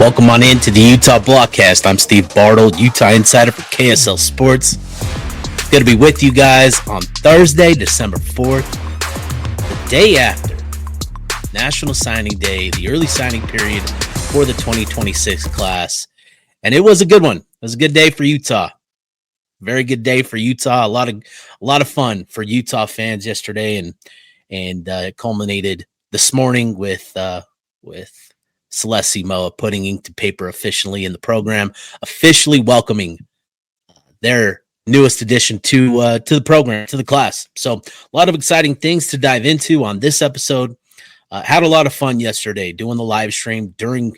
Welcome on into the Utah Blockcast. I'm Steve Bartle, Utah Insider for KSL Sports. Going to be with you guys on Thursday, December 4th, the day after National Signing Day, the early signing period for the 2026 class. And it was a good one. It was a good day for Utah. Very good day for Utah. A lot of fun for Utah fans yesterday, and it culminated this morning with Salesi Moa putting ink to paper officially in the program, officially welcoming their newest addition to the program, to the class. So a lot of exciting things to dive into on this episode. Had a lot of fun yesterday doing the live stream during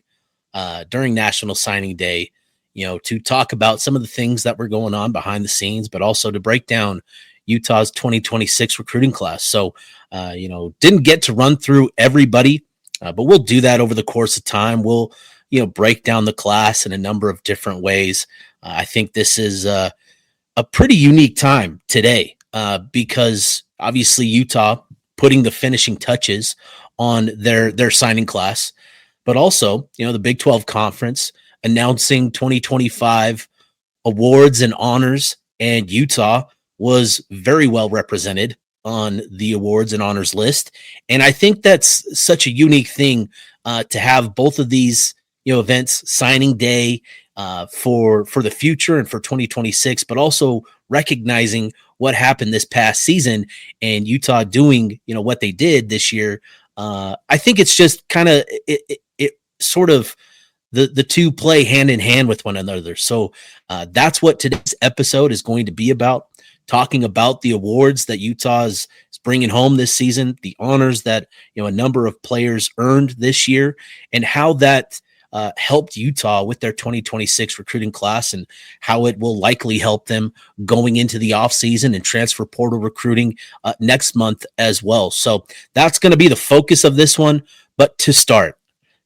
National Signing Day, to talk about some of the things that were going on behind the scenes, but also to break down Utah's 2026 recruiting class. So, didn't get to run through everybody, but we'll do that over the course of time. We'll, break down the class in a number of different ways. I think this is a pretty unique time today because obviously Utah putting the finishing touches on their signing class, but also, the Big 12 Conference announcing 2025 awards and honors, and Utah was very well represented on the awards and honors list. And I think that's such a unique thing to have both of these, events, signing day for the future and for 2026, but also recognizing what happened this past season and Utah doing, what they did this year. I think it's just kind of it sort of the two play hand in hand with one another. So that's what today's episode is going to be about. Talking about the awards that Utah is bringing home this season, the honors that a number of players earned this year, and how that helped Utah with their 2026 recruiting class, and how it will likely help them going into the offseason and transfer portal recruiting next month as well. So that's going to be the focus of this one. But to start,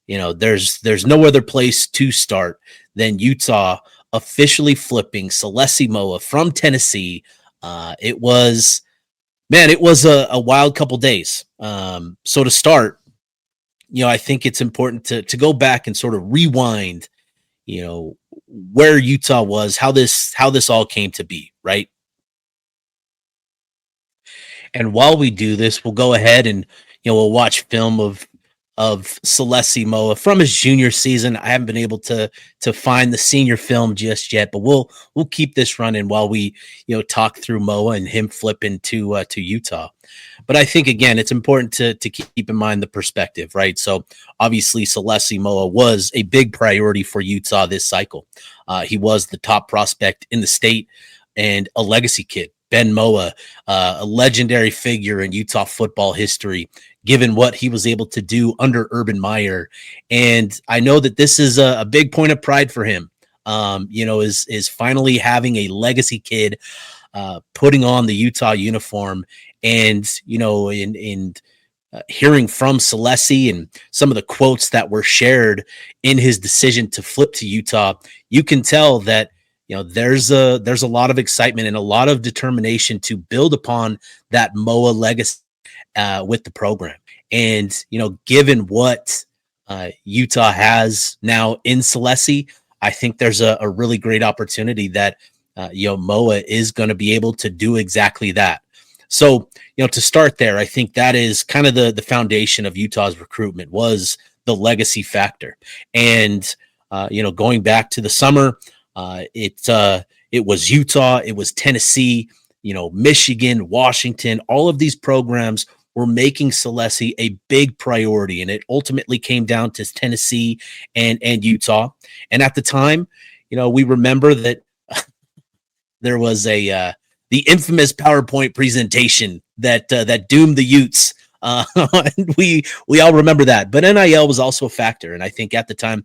there's no other place to start than Utah officially flipping Salesi Moa from Tennessee. It was a wild couple days. So to start, I think it's important to go back and sort of rewind, where Utah was, how this all came to be, right? And while we do this, we'll go ahead and, we'll watch film of Salesi Moa from his junior season. I haven't been able to find the senior film just yet, but we'll keep this running while we talk through Moa and him flipping to Utah. But I think again it's important to keep in mind the perspective, right? So obviously Salesi Moa was a big priority for Utah this cycle. He was the top prospect in the state and a legacy kid. Ben Moa, a legendary figure in Utah football history, given what he was able to do under Urban Meyer. And I know that this is a big point of pride for him, is finally having a legacy kid putting on the Utah uniform. And, in hearing from Salesi and some of the quotes that were shared in his decision to flip to Utah, you can tell that there's a lot of excitement and a lot of determination to build upon that Moa legacy with the program. And, given what Utah has now in Salesi, I think there's a really great opportunity that, Moa is going to be able to do exactly that. So, to start there, I think that is kind of the foundation of Utah's recruitment was the legacy factor. And, going back to the summer, it was Utah, it was Tennessee, Michigan, Washington, all of these programs were making Salesi a big priority, and it ultimately came down to Tennessee and Utah. And at the time, we remember that there was the infamous PowerPoint presentation that doomed the Utes. We all remember that, but NIL was also a factor, and I think at the time,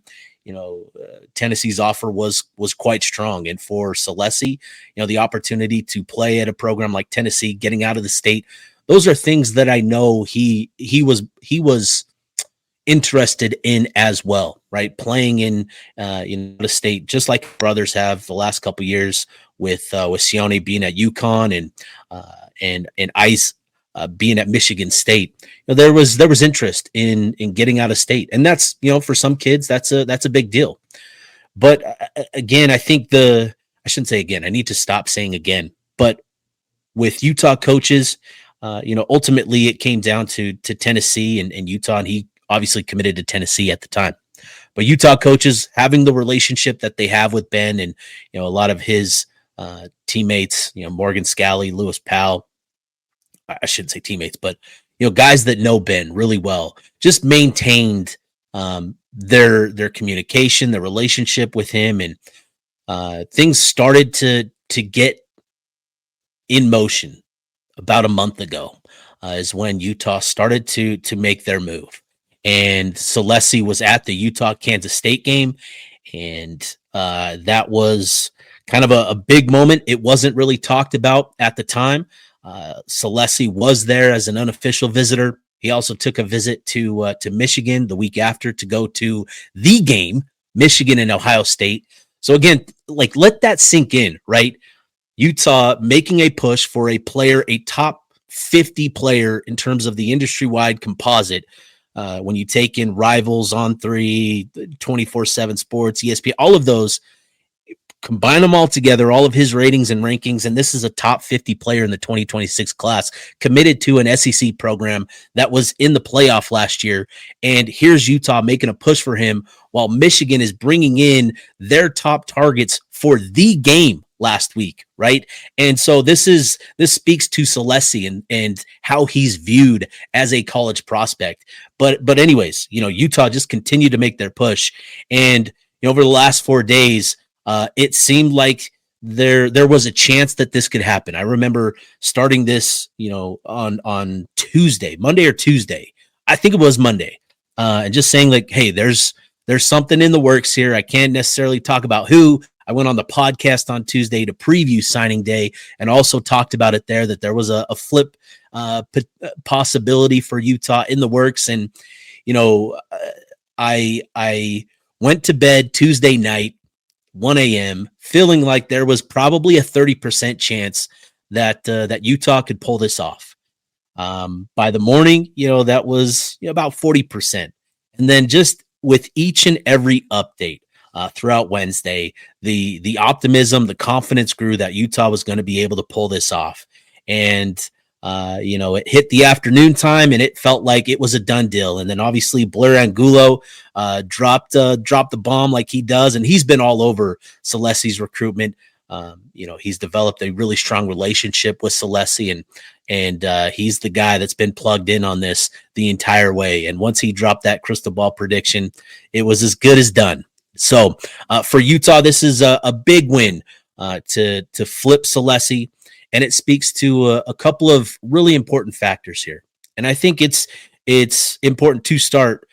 Tennessee's offer was quite strong. And for Salesi, the opportunity to play at a program like Tennessee, getting out of the state, those are things that I know he was interested in as well, right? Playing in the state, just like brothers have the last couple of years with Sione being at UConn and Ice being at Michigan State, there was interest in getting out of state, and that's for some kids that's a big deal. But again, I think I shouldn't say again. I need to stop saying again. But with Utah coaches, ultimately it came down to Tennessee and Utah, and he obviously committed to Tennessee at the time. But Utah coaches having the relationship that they have with Ben and a lot of his teammates, Morgan Scalley, Lewis Powell, I shouldn't say teammates, but guys that know Ben really well, just maintained their communication, their relationship with him, and things started to get in motion about a month ago. Is when Utah started to make their move, and Salesi was at the Utah Kansas State game, and that was kind of a big moment. It wasn't really talked about at the time. Salesi was there as an unofficial visitor. He also took a visit to Michigan the week after to go to the game, Michigan and Ohio State. So again, like, let that sink in, right? Utah making a push for a player, a top 50 player in terms of the industry-wide composite. When you take in Rivals, On3, 24/7 Sports, ESPN, all of those, combine them all together, all of his ratings and rankings, and this is a top 50 player in the 2026 class, committed to an SEC program that was in the playoff last year. And here's Utah making a push for him while Michigan is bringing in their top targets for the game last week, right? And so this speaks to Salesi and how he's viewed as a college prospect. But anyways, Utah just continued to make their push. And over the last 4 days, it seemed like there was a chance that this could happen. I remember starting this, on Tuesday, Monday or Tuesday. I think it was Monday, and just saying like, hey, there's something in the works here. I can't necessarily talk about who. I went on the podcast on Tuesday to preview signing day and also talked about it there, that there was a flip possibility for Utah in the works. And, I went to bed Tuesday night, 1 a.m., feeling like there was probably a 30% chance that Utah could pull this off. By the morning, that was about 40%. And then just with each and every update throughout Wednesday, the optimism, the confidence grew that Utah was going to be able to pull this off. And it hit the afternoon time, and it felt like it was a done deal. And then obviously Blair Angulo dropped the bomb like he does, and he's been all over Salesi's recruitment. He's developed a really strong relationship with Salesi, and he's the guy that's been plugged in on this the entire way. And once he dropped that crystal ball prediction, it was as good as done. So for Utah, this is a big win to flip Salesi. And it speaks to a couple of really important factors here. And I think it's important to start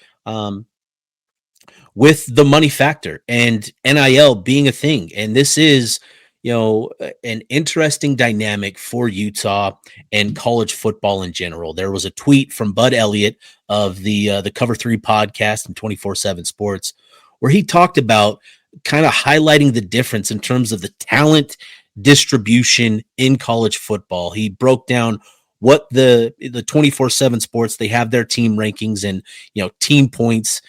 with the money factor and NIL being a thing. And this is, an interesting dynamic for Utah and college football in general. There was a tweet from Bud Elliott of the Cover 3 podcast and 24/7 Sports, where he talked about kind of highlighting the difference in terms of the talent distribution in college football. He broke down what the 24/7 Sports, they have their team rankings and team points,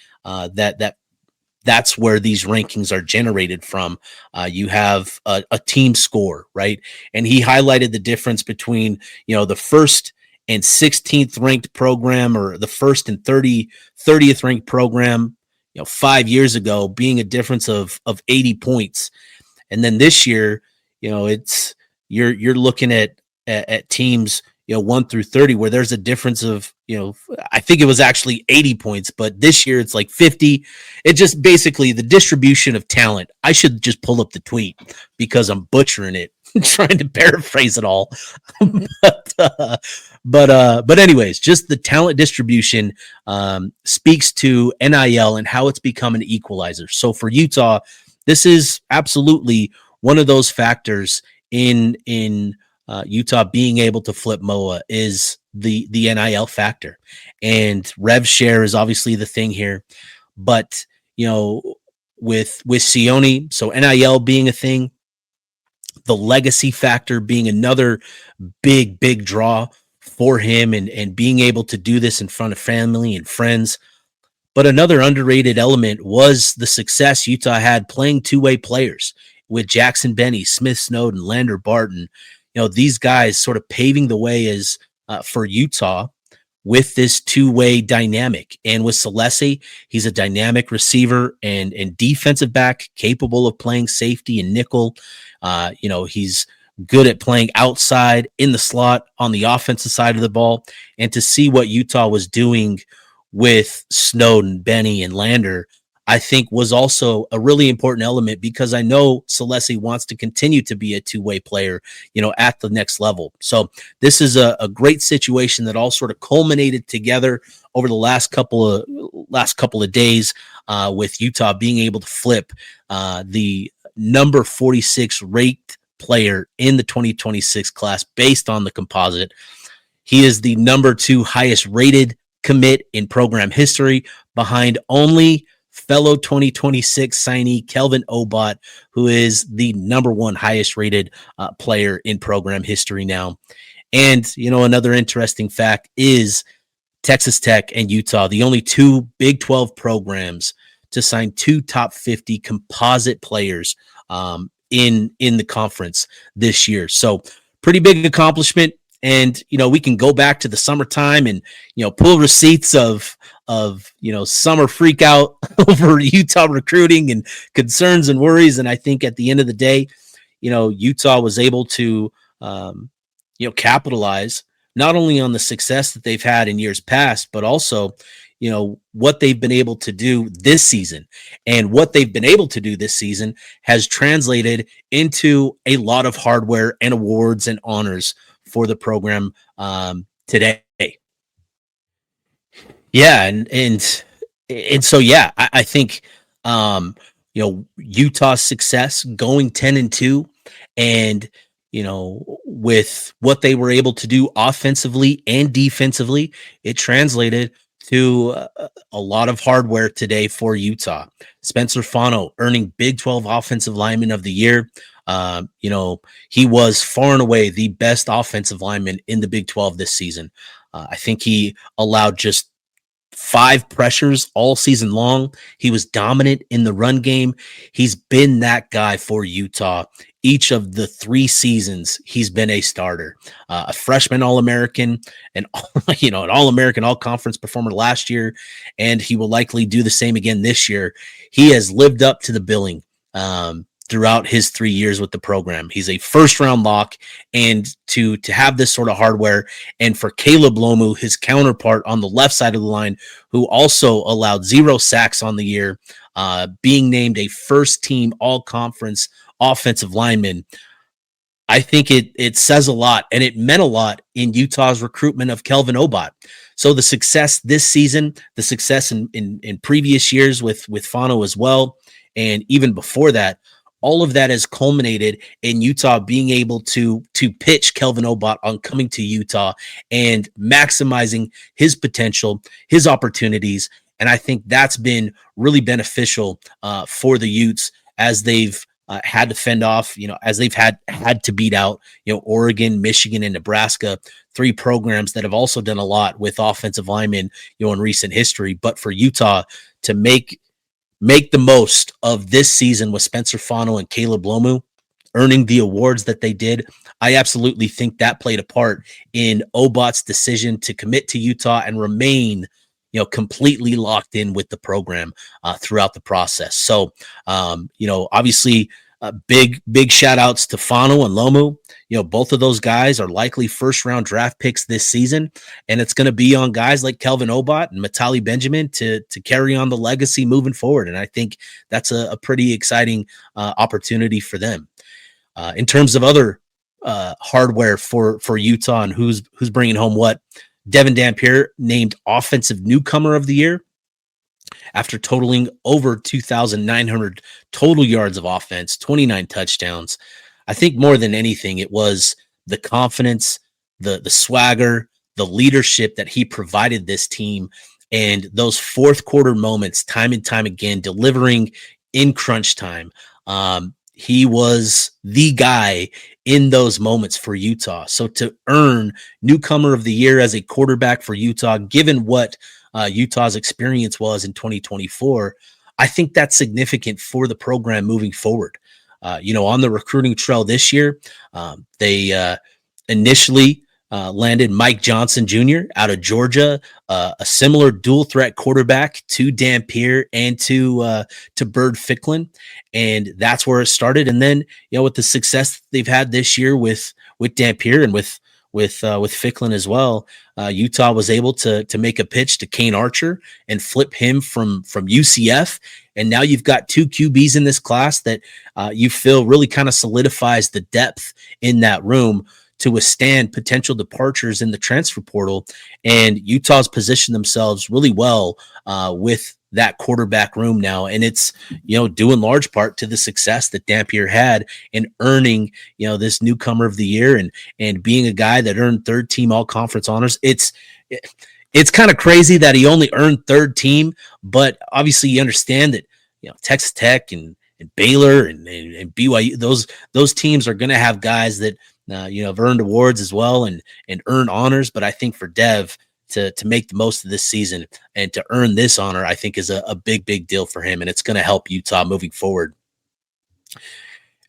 that's where these rankings are generated from. You have a team score, right? And he highlighted the difference between the first and 16th ranked program, or the first and 30th ranked program 5 years ago, being a difference of 80 points. And then this year, it's you're looking at teams 1 through 30 where there's a difference of I think it was actually 80 points, but this year it's like 50. It just basically the distribution of talent. I should just pull up the tweet because I'm butchering it, trying to paraphrase it all. but anyways, just the talent distribution speaks to NIL and how it's become an equalizer. So for Utah, this is absolutely one of those factors in Utah being able to flip Moa is the NIL factor, and rev share is obviously the thing here. But with Sione, so NIL being a thing, the legacy factor being another big draw for him and being able to do this in front of family and friends. But another underrated element was the success Utah had playing two-way players with Jackson Benny, Smith Snowden, Lander Barton. These guys sort of paving the way as for Utah with this two-way dynamic. And with Salesi, he's a dynamic receiver and defensive back capable of playing safety and nickel. He's good at playing outside in the slot on the offensive side of the ball. And to see what Utah was doing with Snowden, Benny, and Lander, I think was also a really important element, because I know Salesi wants to continue to be a two-way player, at the next level. So this is a great situation that all sort of culminated together over the last couple of days, with Utah being able to flip the number 46 ranked player in the 2026 class based on the composite. He is the number 2 highest rated commit in program history, behind only fellow 2026 signee Kelvin Obot, who is the number 1 highest rated player in program history now. And, another interesting fact is Texas Tech and Utah, the only 2 Big 12 programs to sign 2 top 50 composite players in the conference this year. So pretty big accomplishment. And, we can go back to the summertime and, pull receipts of summer freak out over Utah recruiting and concerns and worries. And I think at the end of the day, Utah was able to, capitalize not only on the success that they've had in years past, but also, what they've been able to do this season. And what they've been able to do this season has translated into a lot of hardware and awards and honors for the program today. Yeah, and so I think Utah's success going 10-2, and with what they were able to do offensively and defensively, it translated to a lot of hardware today for Utah. Spencer Fano earning Big 12 Offensive Lineman of the Year. He was far and away the best offensive lineman in the Big 12 this season. I think he allowed just 5 pressures all season long. He was dominant in the run game. He's been that guy for Utah each of the 3 seasons he's been a starter. A freshman All-American, and an All-American, All-Conference performer last year, and he will likely do the same again this year. He has lived up to the billing throughout his 3 years with the program. He's a first-round lock, and to have this sort of hardware, and for Caleb Lomu, his counterpart on the left side of the line, who also allowed 0 sacks on the year, being named a first-team All-Conference offensive lineman, I think it says a lot, and it meant a lot in Utah's recruitment of Kelvin Obot. So the success this season, the success in previous years with Fano as well, and even before that, all of that has culminated in Utah being able to pitch Kelvin Obot on coming to Utah and maximizing his potential, his opportunities. And I think that's been really beneficial for the Utes as they've had to fend off, as they've had to beat out, Oregon, Michigan, and Nebraska, 3 programs that have also done a lot with offensive linemen, in recent history. But for Utah to make the most of this season with Spencer Fano and Caleb Lomu earning the awards that they did, I absolutely think that played a part in Obot's decision to commit to Utah and remain, completely locked in with the program throughout the process. So, obviously, big shout outs to Fano and Lomu. Both of those guys are likely first-round draft picks this season, and it's going to be on guys like Kelvin Obot and Matali Benjamin to carry on the legacy moving forward. And I think that's a pretty exciting opportunity for them. In terms of other hardware for Utah and who's bringing home what, Devin Dampier named Offensive Newcomer of the Year after totaling over 2,900 total yards of offense, 29 touchdowns. I think more than anything, it was the confidence, the swagger, the leadership that he provided this team, and those fourth quarter moments, time and time again, delivering in crunch time. he was the guy in those moments for Utah. So to earn newcomer of the year as a quarterback for Utah, given what Utah's experience was in 2024, I think that's significant for the program moving forward. On the recruiting trail this year, they initially landed Mike Johnson Jr. out of Georgia, a similar dual threat quarterback to Dampier and to Bird Ficklin, and that's where it started. And then with the success they've had this year with Dampier and with Ficklin as well, Utah was able to make a pitch to Kane Archer and flip him from UCF. And now you've got two QBs in this class that you feel really kind of solidifies the depth in that room to withstand potential departures in the transfer portal. And Utah's positioned themselves really well with that quarterback room now. And it's, due in large part to the success that Dampier had in earning, this newcomer of the year and being a guy that earned third team all conference honors. It's kind of crazy that he only earned third team, but obviously you understand that, Texas Tech and Baylor and BYU, those teams are going to have guys that, have earned awards as well and earn honors. But I think for Dev to make the most of this season and to earn this honor, I think is a big, big deal for him. And it's going to help Utah moving forward.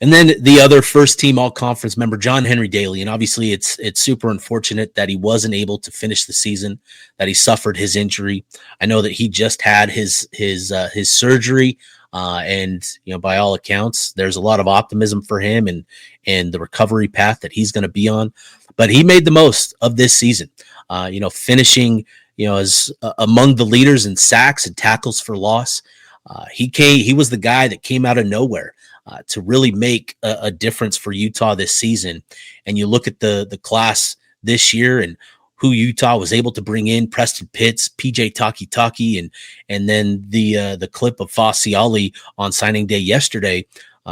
And then the other first team all conference member, John Henry Daly. And obviously it's super unfortunate that he wasn't able to finish the season, that he suffered his injury. I know that he just had his surgery. And by all accounts, there's a lot of optimism for him and the recovery path that he's going to be on. But he made the most of this season, finishing, as among the leaders in sacks and tackles for loss. He was the guy that came out of nowhere to really make a difference for Utah this season. And you look at the class this year and who Utah was able to bring in: Preston Pitts, PJ Taki, and then the clip of Fasiali on signing day yesterday.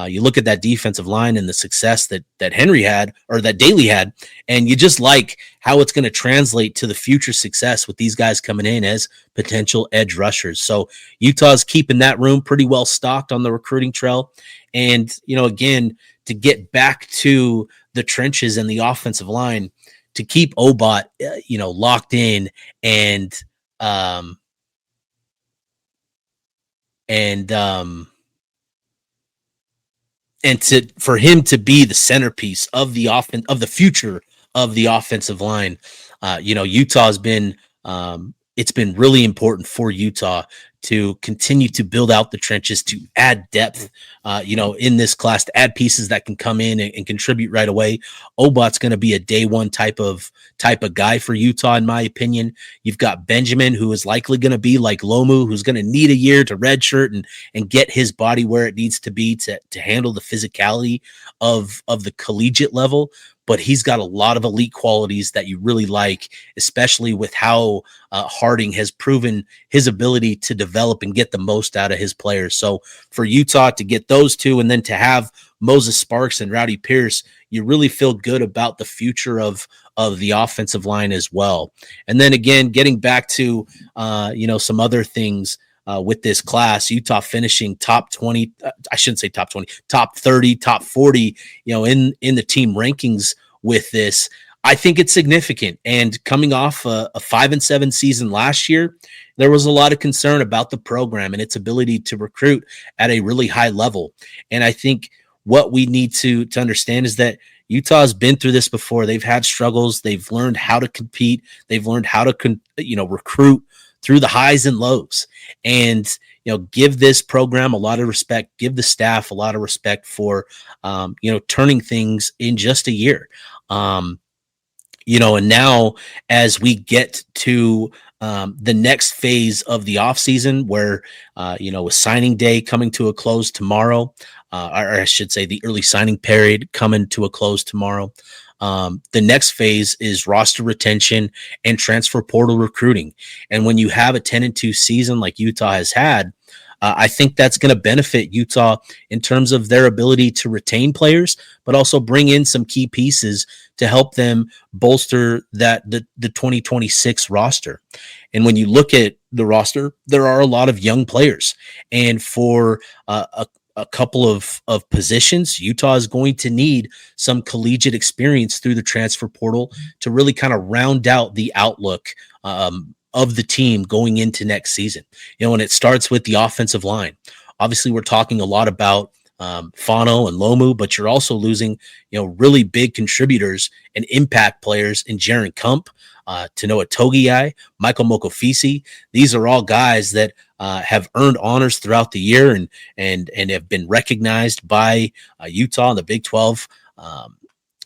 You look at that defensive line and the success that Henry had, or that Daly had, and you just like how it's going to translate to the future success with these guys coming in as potential edge rushers. So Utah's keeping that room pretty well stocked on the recruiting trail. And, again, to get back to the trenches and the offensive line, to keep Obot, locked in and for him to be the centerpiece of the offense, of the future of the offensive line. Utah's been it's been really important for Utah to continue to build out the trenches, to add depth, in this class, to add pieces that can come in and contribute right away. Obot's going to be a day one type of guy for Utah, in my opinion. You've got Benjamin, who is likely going to be like Lomu, who's going to need a year to redshirt and get his body where it needs to be to handle the physicality of the collegiate level. But he's got a lot of elite qualities that you really like, especially with how Harding has proven his ability to develop and get the most out of his players. So for Utah to get those two, and then to have Moses Sparks and Rowdy Pierce, you really feel good about the future of the offensive line as well. And then again, getting back to some other things with this class, Utah finishing top 20, I shouldn't say top 20, top 30, top 40, in the team rankings with this. I think it's significant. And coming off a 5-7 season last year, there was a lot of concern about the program and its ability to recruit at a really high level. And I think what we need to understand is that Utah's been through this before. They've had struggles. They've learned how to compete. They've learned how to recruit through the highs and lows. And give this program a lot of respect, give the staff a lot of respect for turning things in just a year. And now as we get to the next phase of the offseason, where with signing day coming to a close tomorrow, or I should say the early signing period coming to a close tomorrow, the next phase is roster retention and transfer portal recruiting. And when you have a 10-2 season like Utah has had, I think that's going to benefit Utah in terms of their ability to retain players, but also bring in some key pieces to help them bolster the 2026 roster. And when you look at the roster, there are a lot of young players. And for a a couple of positions. Utah is going to need some collegiate experience through the transfer portal to really kind of round out the outlook of the team going into next season. And it starts with the offensive line. Obviously, we're talking a lot about Fano and Lomu, but you're also losing, really big contributors and impact players in Jaron Kump, Tanoa Togiai, Michael Mokofisi. These are all guys that have earned honors throughout the year and have been recognized by Utah and the Big 12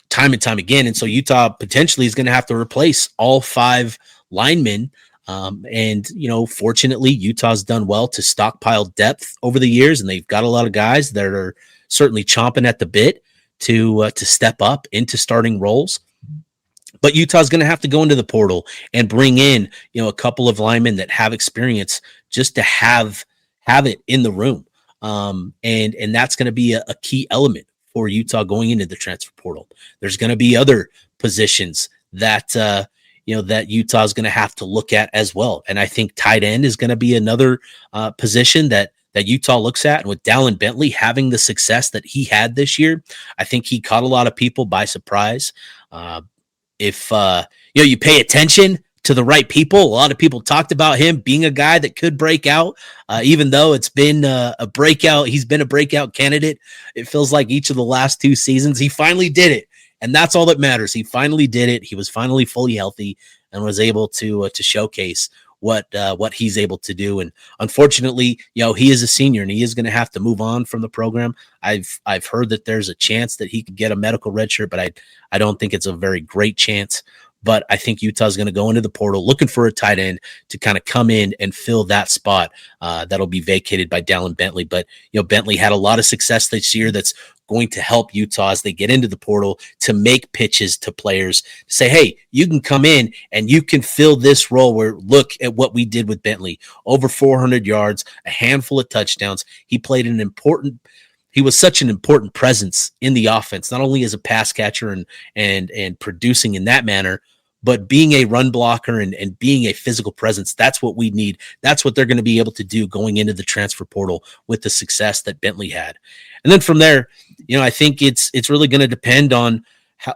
time and time again. And so Utah potentially is going to have to replace all 5 linemen. Fortunately, Utah's done well to stockpile depth over the years, and they've got a lot of guys that are certainly chomping at the bit to step up into starting roles. But Utah's going to have to go into the portal and bring in, a couple of linemen that have experience just to have it in the room. And that's going to be a key element for Utah going into the transfer portal. There's going to be other positions that that Utah is going to have to look at as well. And I think tight end is going to be another position that Utah looks at. And with Dallin Bentley having the success that he had this year, I think he caught a lot of people by surprise. If you pay attention to the right people, a lot of people talked about him being a guy that could break out, even though it's been a breakout. He's been a breakout candidate. It feels like each of the last 2 seasons, he finally did it. And that's all that matters. He finally did it. He was finally fully healthy and was able to showcase what he's able to do. And unfortunately, he is a senior and he is going to have to move on from the program. I've heard that there's a chance that he could get a medical redshirt, but I don't think it's a very great chance. But I think Utah's going to go into the portal looking for a tight end to kind of come in and fill that spot that'll be vacated by Dallin Bentley. But Bentley had a lot of success this year. That's going to help Utah as they get into the portal to make pitches to players to say, hey, you can come in and you can fill this role where look at what we did with Bentley. Over 400 yards, a handful of touchdowns. He was such an important presence in the offense, not only as a pass catcher and producing in that manner, but being a run blocker and being a physical presence. That's what we need. That's what they're going to be able to do going into the transfer portal with the success that Bentley had. And then from there, I think it's really going to depend on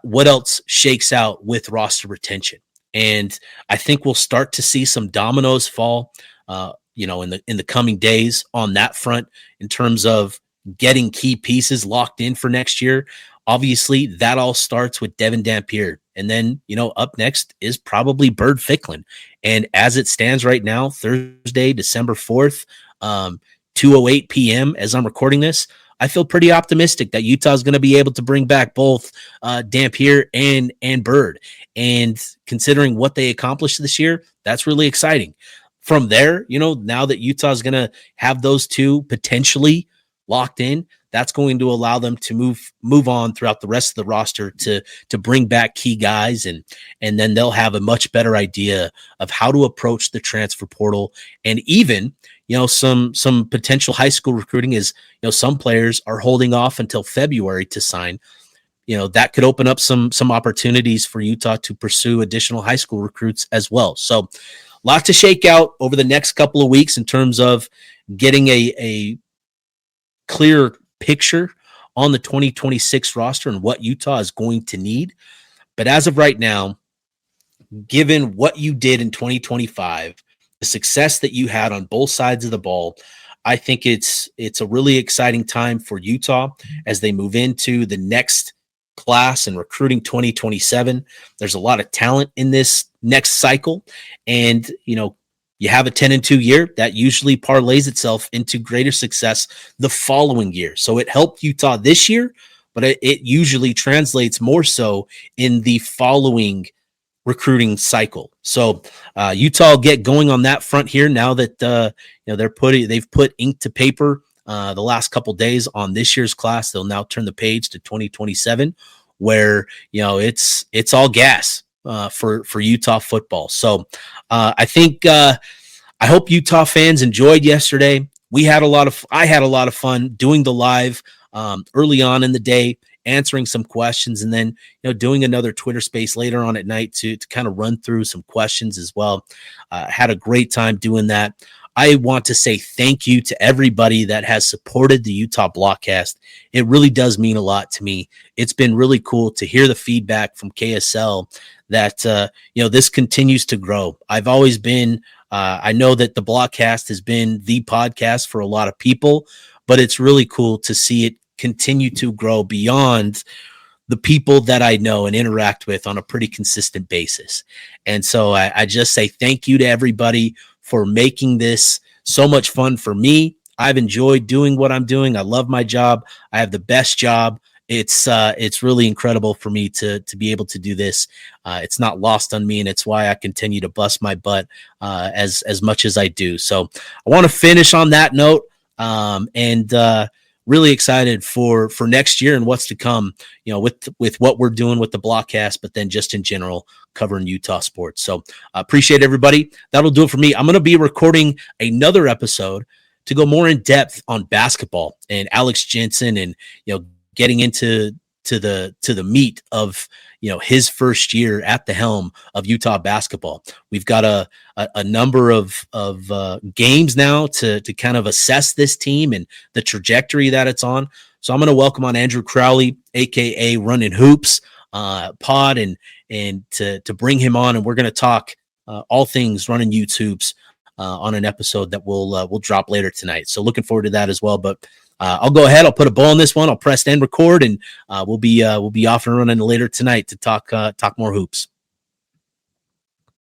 what else shakes out with roster retention. And I think we'll start to see some dominoes fall, in the coming days on that front in terms of getting key pieces locked in for next year. Obviously, that all starts with Devin Dampier. And then, up next is probably Bird Ficklin. And as it stands right now, Thursday, December 4th, 2:08 p.m. as I'm recording this, I feel pretty optimistic that Utah is going to be able to bring back both Dampier and Bird. And considering what they accomplished this year, that's really exciting. From there, now that Utah is going to have those two potentially locked in, that's going to allow them to move on throughout the rest of the roster to bring back key guys, and then they'll have a much better idea of how to approach the transfer portal, and even some potential high school recruiting is some players are holding off until February to sign. That could open up some opportunities for Utah to pursue additional high school recruits as well. So a lot to shake out over the next couple of weeks in terms of getting a clear picture on the 2026 roster and what Utah is going to need. But as of right now, given what you did in 2025, the success that you had on both sides of the ball, I think it's a really exciting time for Utah as they move into the next class and recruiting 2027. There's a lot of talent in this next cycle, and you have a 10-2 year that usually parlays itself into greater success the following year. So it helped Utah this year, but it usually translates more so in the following recruiting cycle. So Utah will get going on that front here now that they've put ink to paper the last couple days on this year's class. They'll now turn the page to 2027, where it's all gas for Utah football. So I think I hope Utah fans enjoyed yesterday. I had a lot of fun doing the live early on in the day, answering some questions, and then doing another Twitter space later on at night to kind of run through some questions as well. Had a great time doing that. I want to say thank you to everybody that has supported the Utah Blockcast. It really does mean a lot to me. It's been really cool to hear the feedback from KSL that this continues to grow. I've always been I know that the Blockcast has been the podcast for a lot of people, but it's really cool to see it continue to grow beyond the people that I know and interact with on a pretty consistent basis. And so I just say thank you to everybody for making this so much fun for me. I've enjoyed doing what I'm doing. I love my job. I have the best job. It's really incredible for me to be able to do this. It's not lost on me, and it's why I continue to bust my butt as much as I do. So I want to finish on that note, and really excited for next year and what's to come. With what we're doing with the Blockcast, but then just in general covering Utah sports. So appreciate everybody. That'll do it for me. I'm going to be recording another episode to go more in depth on basketball and Alex Jensen, and getting into the meat of his first year at the helm of Utah basketball. We've got a number of games now to kind of assess this team and the trajectory that it's on. So I'm going to welcome on Andrew Crowley, aka Running Hoops pod, and to bring him on, and we're going to talk all things running Utes hoops on an episode that we'll drop later tonight. So looking forward to that as well. But I'll go ahead. I'll put a bow on this one. I'll press end record, and we'll be off and running later tonight to talk more hoops.